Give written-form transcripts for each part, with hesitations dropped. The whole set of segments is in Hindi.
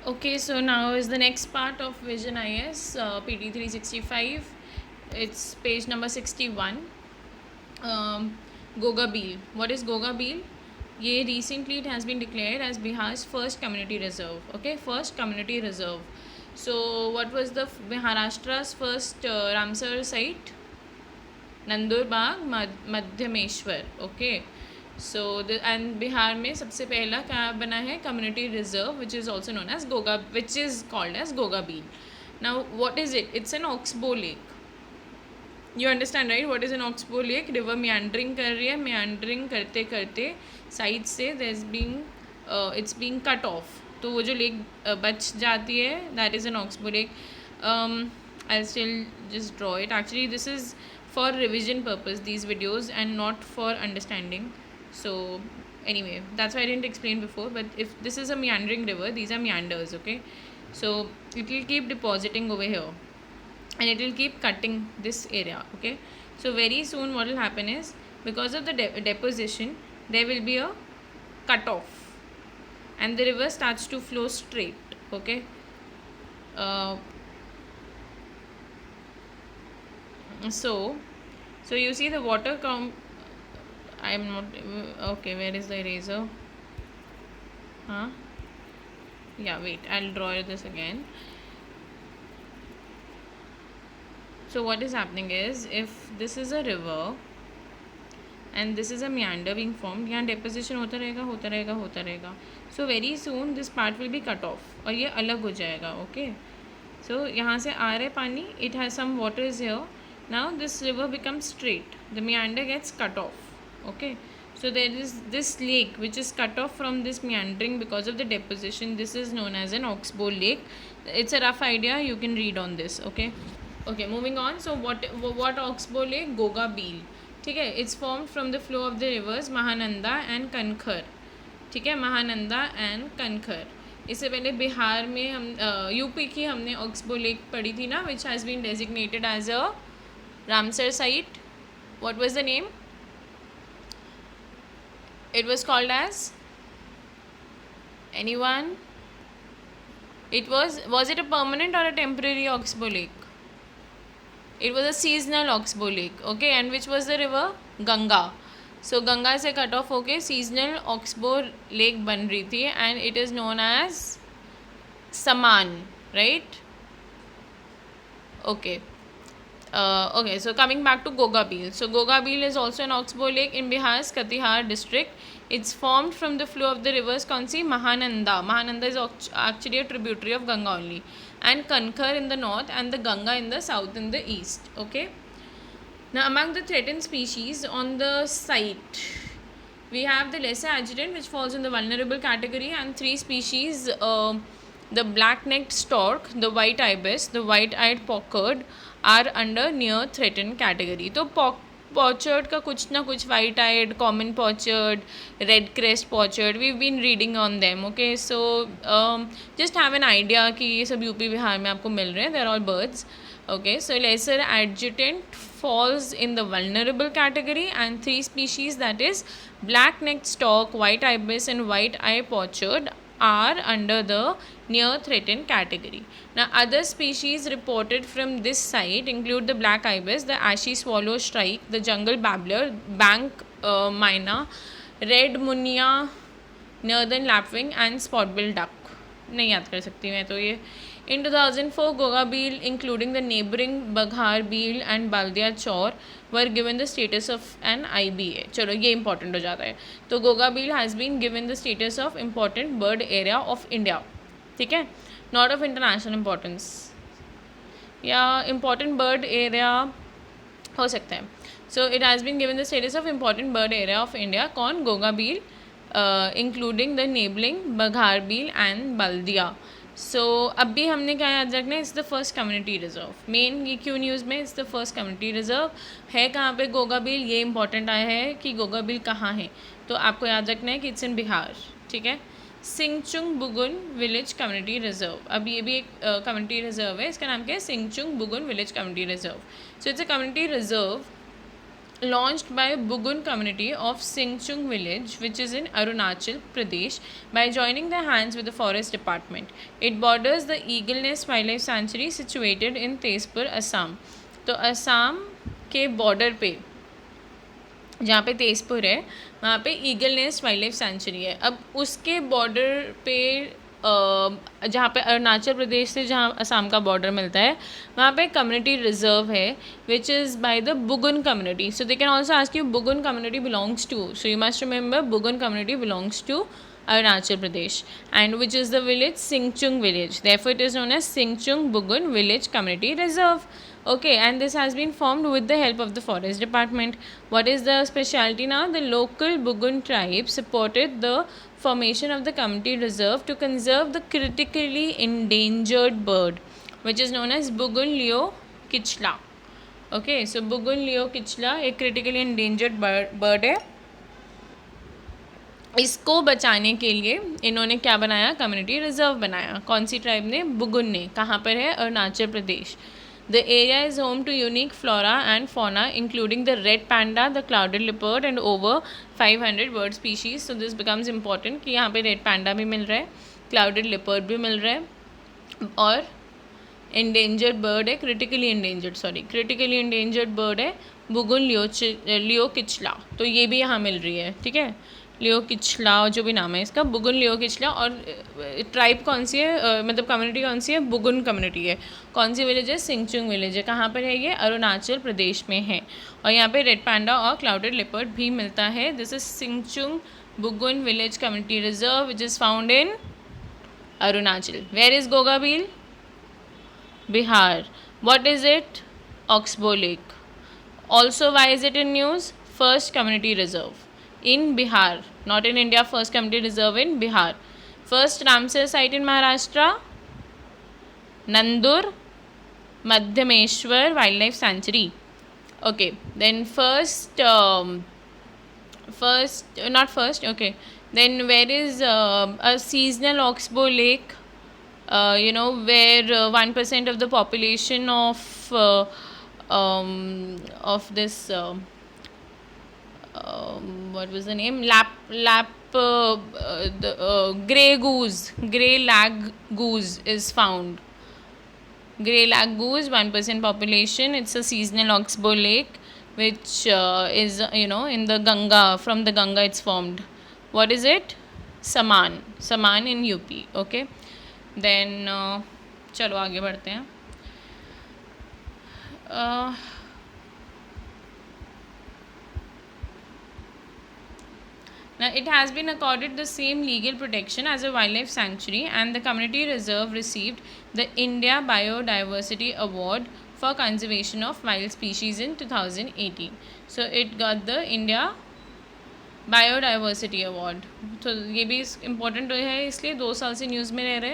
Okay, so now is the next part of Vision IS PT 365. It's page number 61. Goga Beel. What is Goga Beel? ये recently it has been declared as Bihar's first community reserve. Okay, first community reserve. So what was the Maharashtra's first Ramsar site? Nandurbag Madhyameshwar. Okay. So and Bihar में सबसे पहला क्या बना है? Community reserve which is also known as Goga, which is called as Goga Beel. Now what is it? It's an oxbow lake. You understand right what is an oxbow lake? River meandering कर रही है, मियांड्रिंग करते करते साइड से there is being it's being cut off, तो वो जो लेक बच जाती है, that is an oxbow lake. I'll still just draw it. Actually, this is for revision purpose, these videos, and not for understanding. So anyway, that's why I didn't explain before. But if this is a meandering river, these are meanders, okay? So it will keep depositing over here, and it will keep cutting this area, okay? So very soon what will happen is, because of the deposition, there will be a cut off, and the river starts to flow straight, okay? uh, so you see the water I'm not okay. Where is the eraser? Huh? Yeah, wait, I'll draw this again. So what is happening is, if this is a river and this is a meander being formed, यहाँ deposition होता रहेगा होता रहेगा होता रहेगा. So very soon this part will be cut off और ये अलग हो जाएगा. Okay, so यहाँ से आ रहा है पानी, it has some water is here. Now this river becomes straight, the meander gets cut off. Okay, so there is this lake which is cut off from this meandering because of the deposition. This is known as an oxbow lake. It's a rough idea, you can read on this. Okay, okay, moving on. So what oxbow lake? Goga Beel. ठीक है, it's formed from the flow of the rivers Mahananda and Kankhar. ठीक है, महानंदा एंड कनखर. इससे पहले बिहार में हम यूपी की हमने ऑक्सबो लेक पढ़ी थी ना, which has been designated as a Ramsar site. What was the name? It was called as, anyone? It was it a permanent or a temporary oxbow lake? It was a seasonal oxbow lake. Okay, and which was the river? Ganga. So Ganga से कट ऑफ होके सीजनल ऑक्सबो लेक बन रही थी, and it is known as समान, right? Okay. Okay, so coming back to Goga Beel. So Goga Beel is also an oxbow lake in Bihar's Katihar district. It's formed from the flow of the rivers कौन सी? Mahananda. Mahananda is actually a tributary of Ganga only, and Kankhar in the north and the Ganga in the south in the east. Okay. Now among the threatened species on the site, we have the lesser adjutant, which falls in the vulnerable category, and three species, the black-necked stork, the white ibis, the white-eyed pochard, are under near threatened category. तो pochard का कुछ ना कुछ, white-eyed, common pochard, red-crest pochard, we've been reading on them. Okay, so just have an idea कि ये सब यूपी बिहार में आपको मिल रहे हैं. They're all birds. Okay, so lesser adjutant falls in the vulnerable category, and three species, that is black-necked stork, white ibis and white-eye pochard, are under the near threatened category. Now other species reported from this site include the black ibis, the ashy swallow shrike, the jungle babbler, bank myna, red munia, northern lapwing and spotbill duck. नहीं याद कर सकती मैं तो ये. In 2004, Goga Beel, including the neighboring Baghar Beel and Baldia Chaur, were given the status of an IBA. चलो ये important हो जाता है. तो Goga Beel has been given the status of important bird area of India. ठीक है, not of international importance, या important bird area हो सकता है. So it has been given the status of important bird area of India. कौन? Goga Beel, including the neighboring Baghar Beel and Baldia. सो अब भी हमने क्या याद रखना है? It's the first community reserve. Main ये क्यों न्यूज़ में it's the first community reserve है. कहाँ पे? गोगा बील. ये इंपॉर्टेंट आया है कि गोगा बील कहाँ है, तो आपको याद रखना है कि इट्स इन बिहार. ठीक है. Singchung Bugun village community reserve. अब ये भी एक कम्युनिटी रिजर्व है. इसका नाम क्या है? Singchung Bugun village community reserve. So it's a community reserve launched by Bugun community of Singchung village, which is in Arunachal Pradesh, by joining their hands with the forest department. It borders the Eagle Nest Wildlife Sanctuary situated in Tezpur, Assam. तो असम के बॉर्डर पे जहाँ पे तेजपुर है वहाँ पे eagle nest wild life sanctuary है. अब उसके बॉर्डर पे जहाँ पे अरुणाचल प्रदेश से जहाँ असम का बॉर्डर मिलता है वहाँ पे कम्युनिटी रिजर्व है which is by the Bugun community. So they can also ask you Bugun community belongs to, so you must remember Bugun community belongs to Arunachal Pradesh, and which is the village Singchung village. Therefore, it is known as Singchung Bugun Village Community Reserve. Okay, and this has been formed with the help of the forest department. What is the specialty now? The local Bugun tribe supported the formation of the community reserve to conserve the critically endangered bird, which is known as Bugun Leo Kichla. Okay, so Bugun Leo Kichla एक critically endangered bird है. इसको बचाने के लिए इन्होंने क्या बनाया, कम्युनिटी रिजर्व बनाया. कौन सी ट्राइब ने, बुगुन ने. कहाँ पर है, Arunachal Pradesh. The area is home to unique flora and fauna including the red panda, the clouded leopard and over 500 bird species. So this becomes important कि यहाँ पे रेड पैंडा भी मिल रहा है, क्लाउडेड लिपर्ड भी मिल रहा है, और इंडेंजर्ड बर्ड है, क्रिटिकली इंडेंजर्ड बर्ड है बुगुन लियो किचला. तो ये भी यहाँ मिल रही है. ठीक है, लियो किचला जो भी नाम है इसका, बुगुन लियो किचला. और ट्राइब कौन सी है, मतलब कम्युनिटी कौन सी है, बुगुन कम्युनिटी है. कौन सी विलेज है, सिंगचुंग विलेज है. कहाँ पर है ये, अरुणाचल प्रदेश में है. और यहाँ पे रेड पैंडा और क्लाउडेड लिपर्ड भी मिलता है. This is Singchung Bugun village community reserve which is found in Arunachal. Where is Goga Beel, Bihar. What is it, Oxbow Lake. Also, why is it in news? First community reserve in Bihar, not in India. First community reserve in Bihar. First Ramsar site in Maharashtra, Nandur Madhyameshwar Wildlife Sanctuary. Okay, then okay, then where is a seasonal Oxbow Lake, where 1% of the population of this what was the name, grey lag goose is found. Grey lag goose, 1% population. It's a seasonal oxbow lake which is in the Ganga. From the Ganga it's formed. What is it, Saman in UP. Okay, then चलो आगे बढ़ते हैं. Now, it has been accorded the same legal protection as a wildlife sanctuary, and the community reserve received the India Biodiversity Award for conservation of wild species in 2018. So, it got the India Biodiversity Award. तो ये भी इम्पोर्टेंट है, इसलिए 2 साल से न्यूज़ में रह रहे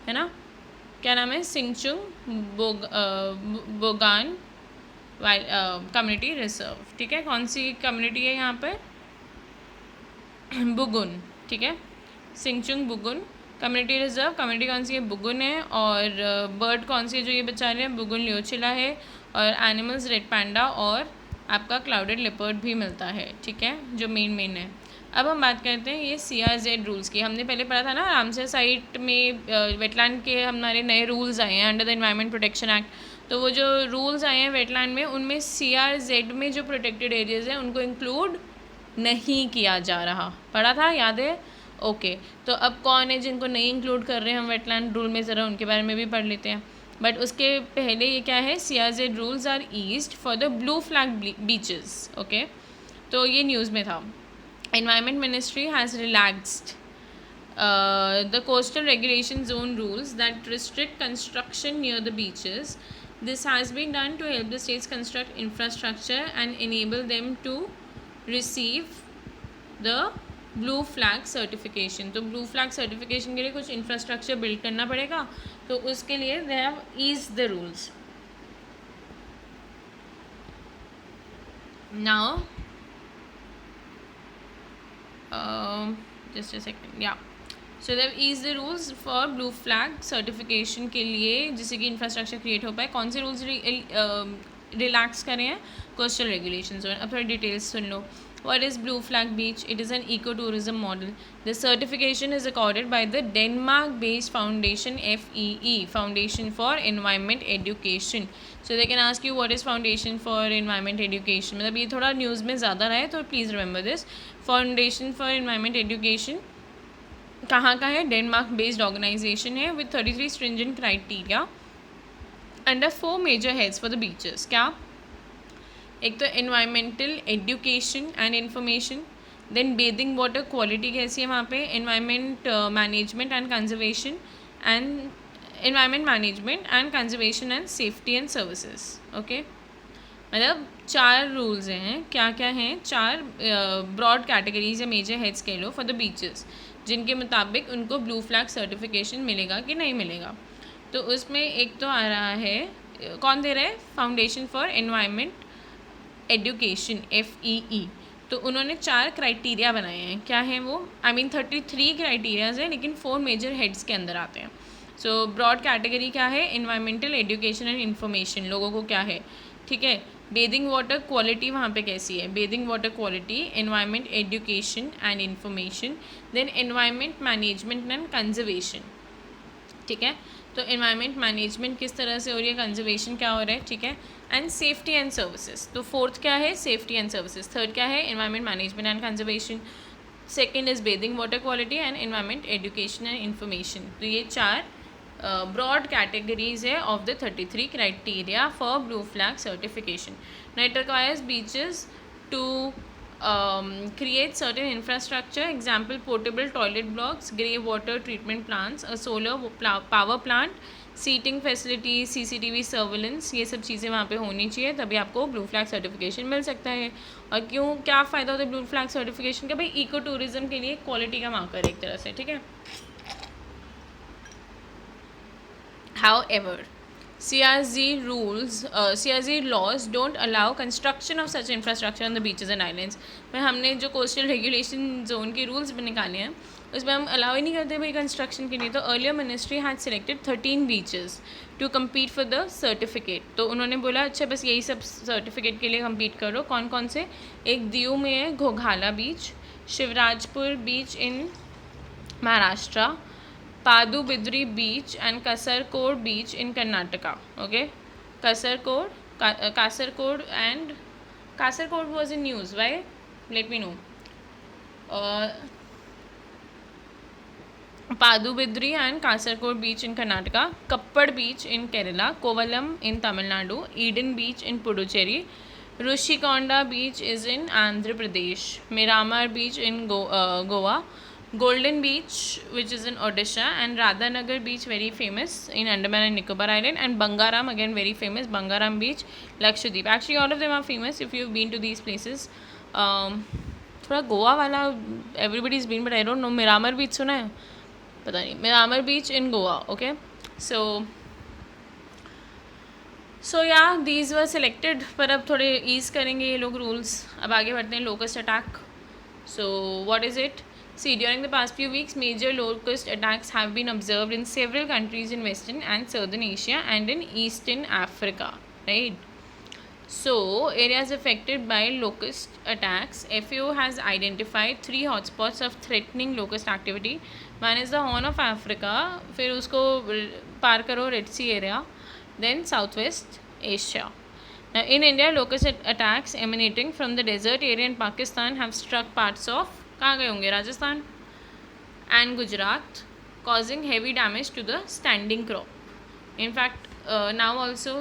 है ना. क्या नाम है, सिंगचुंग बोगान कम्युनिटी रिजर्व. ठीक है, कौन सी कम्युनिटी है यहाँ पर, बुगुन. ठीक है, Singchung Bugun community reserve. Community कौन सी है, बुगुन है. और बर्ड कौन सी है जो ये बचा रहे हैं, बुगुन लियोचिला है. और एनिमल्स रेड पैंडा और आपका क्लाउडेड लिपर्ड भी मिलता है. ठीक है, जो मेन है. अब हम बात करते हैं ये CRZ रूल्स की. हमने पहले पढ़ा था ना, रामसर साइट में वेटलैंड के हमारे नए रूल्स आए हैं under the environment protection act. तो वो जो रूल्स आए हैं वेटलैंड में, उनमें CRZ में जो प्रोटेक्टेड एरियाज़ हैं उनको इंक्लूड नहीं किया जा रहा. पढ़ा था, याद है. ओके, तो अब कौन है जिनको नहीं इंक्लूड कर रहे हैं हम वेटलैंड रूल में, ज़रा उनके बारे में भी पढ़ लेते हैं. बट उसके पहले ये क्या है, CRZ rules are eased for the blue flag beaches. Okay, तो ये न्यूज़ में था. Environment Ministry has relaxed the coastal regulation zone rules that restrict construction near the beaches. This has been done to help the states construct infrastructure and enable them to receive the blue flag certification. तो blue flag certification के लिए कुछ infrastructure build करना पड़ेगा, तो उसके लिए they have eased the rules. Now just a second, yeah. So they've eased the rules for blue flag certification के लिए, जिससे कि इंफ्रास्ट्रक्चर क्रिएट हो पाए. कौन से रूल्स रिलैक्स करें हैं कोस्टल रेगुलेशंस। अब थोड़ी details soon low. What is Blue Flag Beach? It is an ecotourism model. The certification is accorded by the Denmark-based foundation FEE, Foundation for Environment Education. So they can ask you what is Foundation for Environment Education. मतलब ये थोड़ा न्यूज़ में ज़्यादा रहा है तो please remember this. Foundation for Environment Education कहाँ का है? डेनमार्क बेस्ड ऑर्गेनाइजेशन है with 33 stringent criteria under 4 major heads for the beaches. क्या? एक तो environmental education and information, then bathing water quality कैसी है वहाँ पे, environment management and conservation and environment management and conservation and safety and services. Okay, मतलब 4 रूल्स हैं. क्या क्या हैं? 4 ब्रॉड कैटेगरीज या मेजर हेड्स कह लो फॉर द बीचेस, जिनके मुताबिक उनको ब्लू फ्लैग सर्टिफिकेशन मिलेगा कि नहीं मिलेगा. तो उसमें एक तो आ रहा है, कौन दे रहा है? Foundation for environment education FEE. तो उन्होंने 4 क्राइटेरिया बनाए हैं. क्या है वो? 33 क्राइटेरियाज हैं, लेकिन 4 मेजर हेड्स के अंदर आते हैं. सो ब्रॉड कैटेगरी क्या है? Environmental education and information. लोगों को क्या है? ठीक है. बेदिंग वाटर क्वालिटी वहाँ पे कैसी है? Bathing water quality, environment education and information, then environment management and conservation. ठीक है. तो एनवायरमेंट मैनेजमेंट किस तरह से हो रही है, कंजर्वेशन क्या हो रहा है. ठीक है. And safety and services. तो 4th क्या है? Safety and services. 3rd क्या है? Environment management and conservation. 2nd is bathing water quality and environment education and information. तो ये 4 ब्रॉड कैटेगरीज है of the 33 criteria for blue flag certification. Now it requires beaches to create certain infrastructure, example portable toilet blocks, grey water treatment plants, a solar power plant, seating facility, CCTV surveillance, ये सब चीज़ें वहाँ पे होनी चाहिए, तभी आपको ब्लू फ्लैग सर्टिफिकेशन मिल सकता है. और क्यों, क्या फ़ायदा होता है ब्लू फ्लैग सर्टिफिकेशन का? भाई इको टूरिज़्म के लिए क्वालिटी का मार्कर एक तरह से. ठीक है. However, CRZ laws don't allow construction of such infrastructure on the beaches and islands. पर हमने जो कोस्टल रेगुलेशन जोन के रूल्स निकाले हैं उसमें हम अलाउ ही नहीं करते भाई कंस्ट्रक्शन के लिए. तो earlier ministry had selected 13 beaches to compete for the certificate. तो उन्होंने बोला अच्छा बस यही सब सर्टिफिकेट के लिए कम्पीट करो. कौन कौन से? एक दीव में है Ghoghla beach, Shivrajpur beach in Maharashtra, Padubidri beach and Kasarkod beach in Karnataka. Okay, Kasarkod was in news. Why? Let me know. Padubidri and Kasarkod beach in Karnataka, Kappad beach in Kerala, Kovalam in Tamil Nadu, Eden beach in Puducherry, Rishikonda beach is in Andhra Pradesh, Miramar beach in Goa, Golden Beach which is in Odisha, and Radhanagar beach very famous in Andaman and Nicobar Island, and Bangaram again very famous, Bangaram beach, Lakshadweep. Actually all of them are famous if you've been to these places. थोड़ा गोवा वाला everybody's been, but I don't know. Miramar beach सुना है? पता नहीं. Miramar beach in Goa. Okay, so yeah, these were selected. पर अब थोड़े ईज करेंगे ये लोग रूल्स. अब आगे बढ़ते हैं. Locust attack. So what is it? See, during the past few weeks, major locust attacks have been observed in several countries in Western and Southern Asia and in Eastern Africa, right? So, areas affected by locust attacks, FAO has identified 3 hotspots of threatening locust activity. One is the Horn of Africa, फिर उसको पार करो Red Sea area, then Southwest Asia. Now, in India, locust attacks emanating from the desert area in Pakistan have struck parts of, कहाँ गए होंगे, Rajasthan and Gujarat, causing heavy damage to the standing crop. In fact now also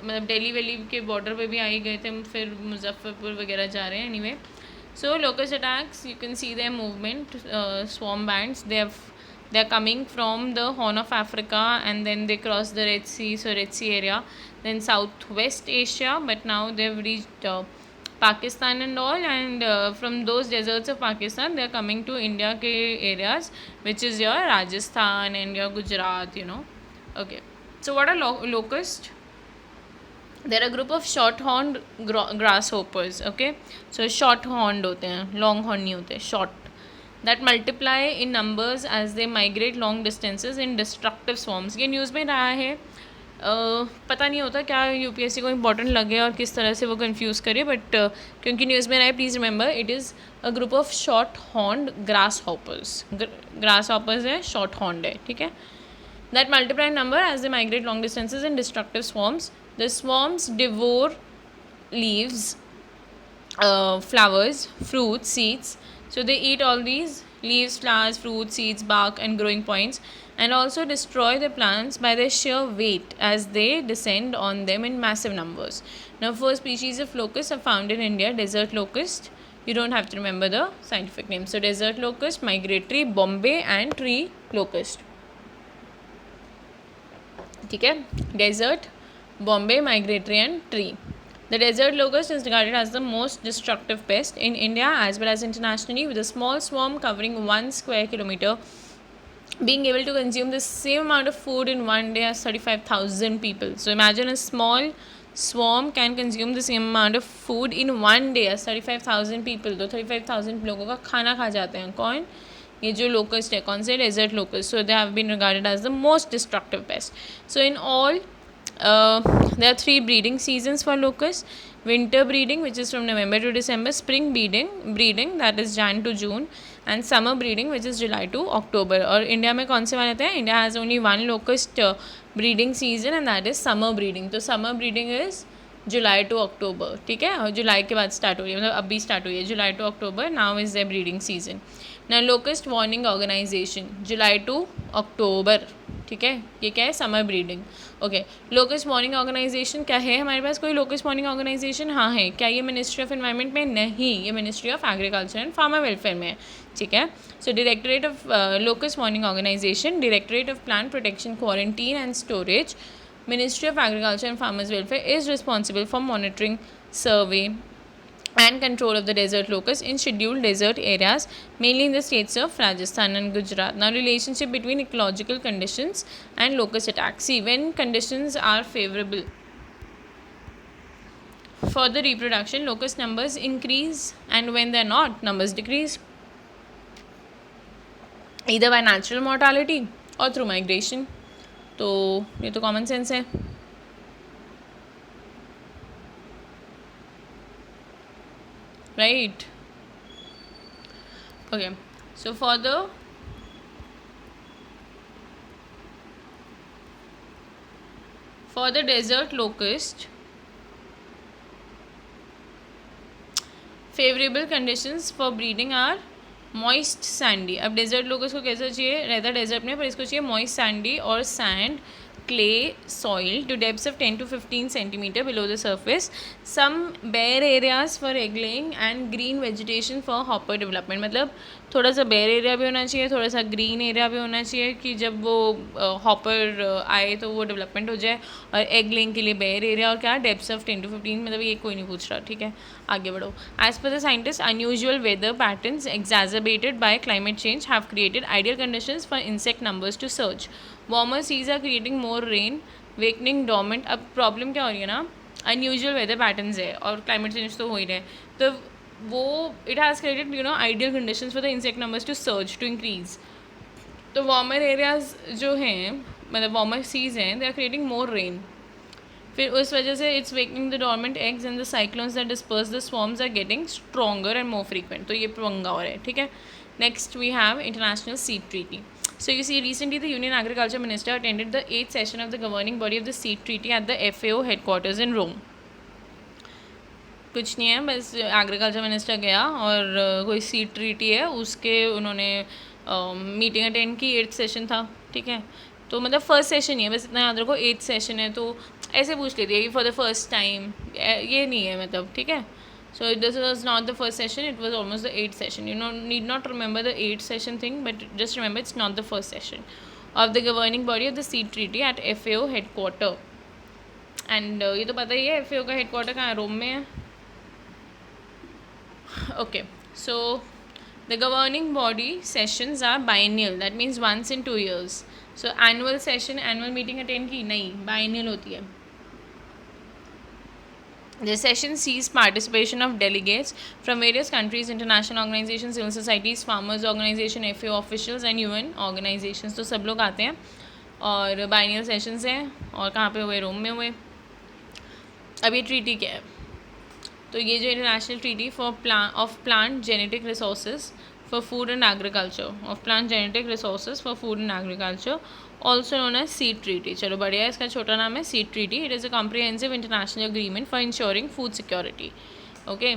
मतलब दिल्ली वैली के बॉर्डर पे भी आ ही गए थे, फिर मुजफ्फरपुर वगैरह जा रहे हैं. Anyway, so locust attacks, you can see there movement, swarm bands, they are coming from the Horn of Africa and then they cross the Red Sea, so Red Sea area, then Southwest Asia, but now they've reached Pakistan and all, and from those deserts of Pakistan they are coming to India ke areas, which is your Rajasthan and your Gujarat, you know. Okay, so what are locusts? They're a group of short-horned grasshoppers. Okay, so short-horned होते हैं, long-horned नहीं होते, short, that multiply in numbers as they migrate long distances in destructive swarms. ये न्यूज़ में रहा है. पता नहीं होता क्या यूपीएससी को इम्पोर्टेंट लगे और किस तरह से वो कंफ्यूज करे, बट क्योंकि न्यूज़ में आए, please remember it is a group of short horned grass hoppers है, शॉर्ट हॉर्न्ड है, ठीक है. That multiply in number as they migrate long distances in destructive swarms. The swarms devour leaves, flowers, fruits, seeds. So they eat all these leaves, flowers, fruits, seeds, bark, and growing points, and also destroy the plants by their sheer weight as they descend on them in massive numbers. Now, 4 species of locusts are found in India. Desert locust. You don't have to remember the scientific name. So, desert locust, migratory, Bombay, and tree locust. ठीक है. Desert, Bombay, migratory, and tree. The desert locust is regarded as the most destructive pest in India as well as internationally, with a small swarm covering 1 square kilometer being able to consume the same amount of food in one day as 35,000 people. So imagine a small swarm can consume the same amount of food in one day as 35,000 people. तो 35,000 लोगों का खाना खा जाते हैं. कौन? ये जो लोकस्ट है, कौन से? Desert locust. So they have been regarded as the most destructive pest. So in all there are 3 breeding seasons for locusts. Winter breeding, which is from November to December. Spring breeding that is Jan to June, and summer breeding, which is July to October. और इंडिया में कौन से वाले थे? India has only 1 locust breeding season and that is summer breeding. तो summer breeding is July to October, ठीक है. और जुलाई के बाद स्टार्ट हो रही है, मतलब अभी स्टार्ट हुई है, July to October. Now is the breeding season. ना locust warning organisation, July to October, ठीक है. ये क्या है? Summer breeding. Okay. Locust warning organisation क्या है हमारे पास? कोई लोकस्ट वार्निंग ऑर्गेनाइजेशन? हाँ है. क्या ये मिनिस्ट्री ऑफ एनवायरनमेंट में? नहीं, ये ministry of agriculture and farmer welfare में है, ठीक है. So directorate of locust warning organisation, directorate of plant protection, quarantine and storage, Ministry of Agriculture and Farmers Welfare is responsible for monitoring, survey and control of the desert locust in scheduled desert areas, mainly in the states of Rajasthan and Gujarat. Now, relationship between ecological conditions and locust attacks. See, when conditions are favorable for the reproduction, locust numbers increase, and when they're not, numbers decrease, either by natural mortality or through migration. तो ये तो कॉमन सेंस है. Right. Okay. So for the desert locust, favourable conditions for breeding are moist sandy. अब डेजर्ट लोकस्ट को कैसा चाहिए? रहता डेजर्ट में, पर इसको चाहिए मॉइस्ट सैंडी और sand clay soil to depths of 10 to 15 centimeter below the surface. Some bare areas for egg laying and green vegetation for hopper development. मतलब थोड़ा सा बेयर एरिया भी होना चाहिए, थोड़ा सा ग्रीन एरिया भी होना चाहिए कि जब वो हॉपर आए तो वो डेवलपमेंट हो जाए. और एग लेइंग के लिए बेयर एरिया और क्या? Depths of 10 to 15. मतलब ये कोई नहीं पूछ रहा, ठीक है. आगे बढ़ो. As per the scientist, unusual weather patterns exacerbated by climate change have created ideal conditions for insect numbers to surge. Warmer seas are creating more rain, weakening dormant. अब प्रॉब्लम क्या हो रही है ना, अनयूजुअल वेदर पैटर्न्स है और क्लाइमेट चेंज तो हो ही रहे हैं, तो वो it has created you know ideal conditions for the insect numbers to surge, to increase. तो वार्मर एरियाज जो हैं, मतलब वार्मर सीज हैं, they are creating more rain. फिर उस वजह से it's wakening the dormant eggs and the cyclones that disperse the swarms are getting stronger and more frequent. तो ये पंगा हो रहा है, ठीक है. Next we have international seed treaty. So you see, recently the Union Agriculture Minister attended the 8th session of the governing body of the seed treaty at the FAO headquarters in Rome. कुछ नहीं है, बस एग्रीकल्चर मिनिस्टर गया और कोई सीड ट्रीटी है उसके उन्होंने मीटिंग अटेंड की. 8th सेशन था, ठीक है. तो मतलब फर्स्ट सेशन ही है, बस इतना याद रखो. 8th सेशन है तो ऐसे पूछ लेती है कि फॉर द फर्स्ट टाइम, ये नहीं है मतलब, ठीक है. So this was not the first session, it was almost the 8th session. You need not remember the 8th session thing, but just remember it's not the first session of the governing body of the seed treaty at FAO headquarter. And ये तो पता ही है FAO का headquarter कहाँ है? रोम में है. Okay, so the governing body sessions are biennial, that means once in 2 years. So annual session, annual meeting attend की नहीं, biennial होती है. The session sees participation of delegates from various countries, international organizations, civil societies, farmers organization, FAO officials and UN organizations. तो सब लोग आते हैं और बाइनियल सेशंस हैं, और कहाँ पे हुए, रोम में हुए। अब ये ट्रीटी क्या है, तो ये जो international treaty of plant genetic resources for food and agriculture, of plant genetic resources for food and agriculture, also known as seed treaty. चलो बढ़िया है, इसका छोटा नाम है seed treaty. It is a comprehensive international agreement for ensuring food security. Okay,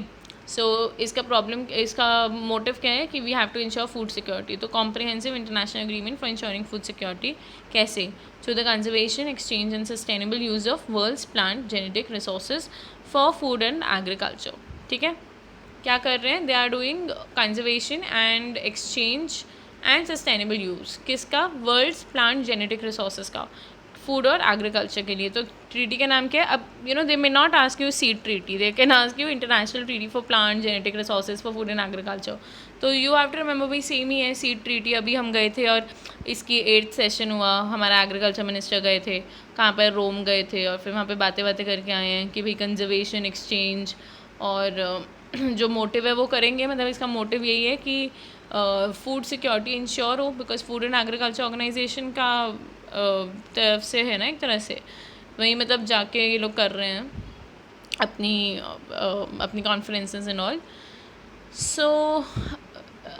so इसका मोटिव क्या है कि we have to ensure food security. तो comprehensive international agreement for ensuring food security कैसे, through the conservation, exchange and sustainable use of world's plant genetic resources for food and agriculture. ठीक है, क्या कर रहे हैं, they are doing conservation and exchange and sustainable use, किसका, वर्ल्ड्स प्लांट जेनेटिक रिसोर्सेज का, फूड और एग्रीकल्चर के लिए। तो ट्रीटी का नाम क्या है, अब they may not ask you seed treaty, they can ask you international treaty for plant genetic resources for food and agriculture. तो यू हैव टू रिमेंबर भाई, सेम ही है सीड ट्रीटी। अभी हम गए थे और इसकी 8th सेशन हुआ, हमारा एग्रीकल्चर मिनिस्टर गए थे, कहाँ पर, रोम गए थे, और फिर वहाँ पे बातें करके आए हैं कि भाई कंजर्वेशन, एक्सचेंज और जो मोटिव है वो करेंगे। मतलब इसका मोटिव यही है कि फूड सिक्योरिटी इंश्योर हो, because food and agriculture organisation का तरफ से है ना, एक तरह से वही, मतलब जाके ये लोग कर रहे हैं अपनी conferences and all. So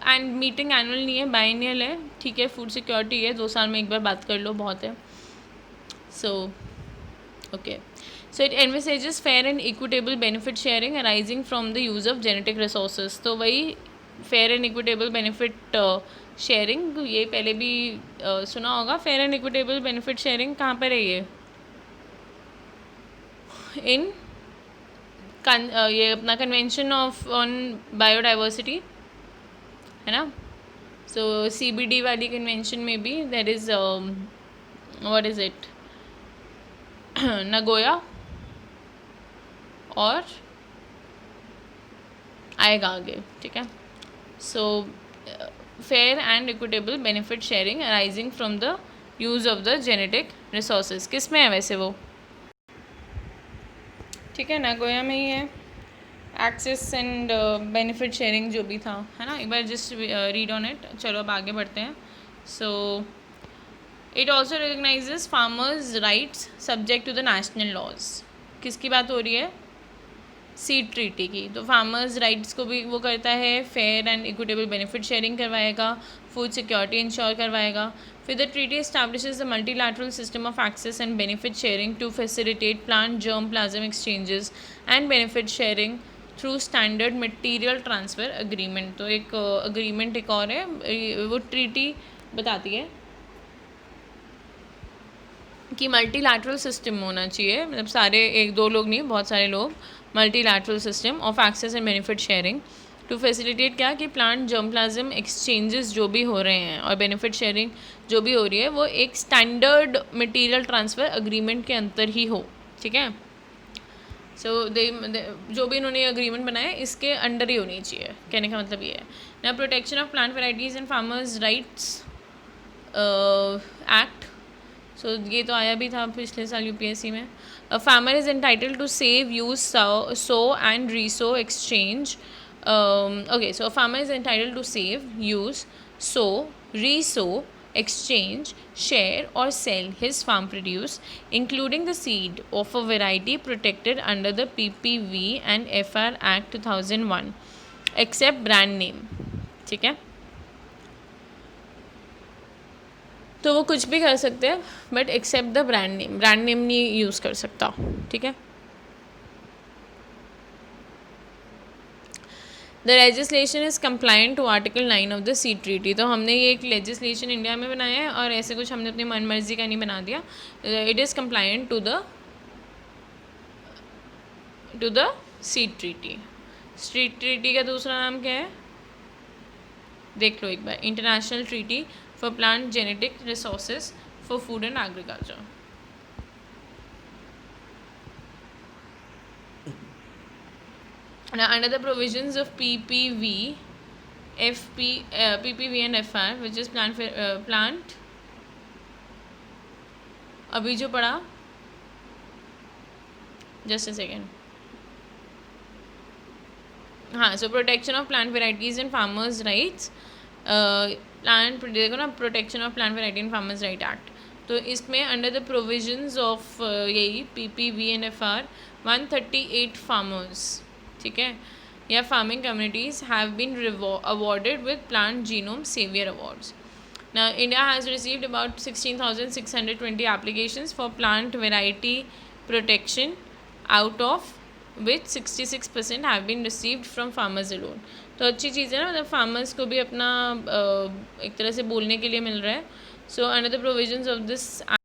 and meeting annual नहीं है, बाइनियल है। ठीक है, फूड सिक्योरिटी है, 2 साल में एक बार बात कर लो, बहुत है। So okay, so it envisages fair and equitable benefit sharing arising from the use of genetic resources। तो वही fair and equitable benefit sharing, ये पहले भी सुना होगा। fair and equitable benefit sharing कहाँ पर है ये, इन ये अपना कन्वेंशन ऑफ ऑन बायोडाइवर्सिटी है ना। सो CBD वाली कन्वेंशन में भी there is what is it, Nagoya और आएगा आगे। ठीक है, so fair and equitable benefit sharing arising from the use of the genetic resources, किस में है वैसे वो, ठीक है, नागोया में ही है। एक्सेस एंड बेनिफिट शेयरिंग जो भी था, है ना, एक बार जस्ट रीड ऑन इट। चलो अब आगे बढ़ते हैं। So it also recognises farmers rights subject to the national laws. किसकी बात हो रही है, सीड ट्रीटी की। तो फार्मर्स राइट्स को भी वो करता है, fair and equitable benefit sharing करवाएगा, फूड सिक्योरिटी इंश्योर करवाएगा। फिर the treaty establishes the multilateral system of access and benefit sharing to facilitate plant germplasm exchanges and benefit sharing through standard material transfer agreement. तो एक अग्रीमेंट एक और है, वो ट्रीटी बताती है कि मल्टीलैटरल सिस्टम होना चाहिए, मतलब सारे 1-2 लोग नहीं, बहुत सारे लोग, multilateral system of access and benefit sharing to facilitate क्या, कि प्लांट जर्म प्लाज्म एक्सचेंजेस जो भी हो रहे हैं और बेनिफिट शेयरिंग जो भी हो रही है वो एक स्टैंडर्ड मटेरियल ट्रांसफ़र अग्रीमेंट के अंदर ही हो। ठीक है, सो जो भी इन्होंने अग्रीमेंट बनाया इसके अंडर ही होनी चाहिए, कहने का मतलब ये है ना। Protection of plant varieties and farmers rights act, so ये तो आया भी था पिछले साल UPSC में। A farmer is entitled to save, use, sow and resow, exchange. Okay, so a farmer is entitled to save, use, sow, resow, exchange, share or sell his farm produce including the seed of a variety protected under the PPV and FR Act 2001 except brand name। ठीक है, तो वो कुछ भी कर सकते हैं but except the brand name, brand name नहीं यूज़ कर सकता। ठीक है, the legislation is compliant to article 9 of the seed treaty. तो हमने ये एक लेजिस्लेशन इंडिया में बनाया है और ऐसे कुछ हमने अपनी मन मर्जी का नहीं बना दिया। It is compliant to the seed treaty. Seed treaty का दूसरा नाम क्या है, देख लो एक बार, international treaty for plant genetic resources for food and agriculture. Now, under the provisions of PPV, PPV and FR, which is plant, अभी जो पढ़ा, just a second, हाँ, so protection of plant varieties and farmers rights, देखो ना, protection of plant variety and farmers right act, तो इसमें अंडर द प्रोविजंस ऑफ यही PPVNFR 138 फार्मर्स, ठीक है, या farming communities have been awarded with Plant Genome Savior Awards. Now, India has received about 16,620 applications for plant variety protection, out of which 66% have been received from farmers alone. तो अच्छी चीज़ है ना, मतलब फार्मर्स को भी अपना एक तरह से बोलने के लिए मिल रहा है. So, under the provisions of this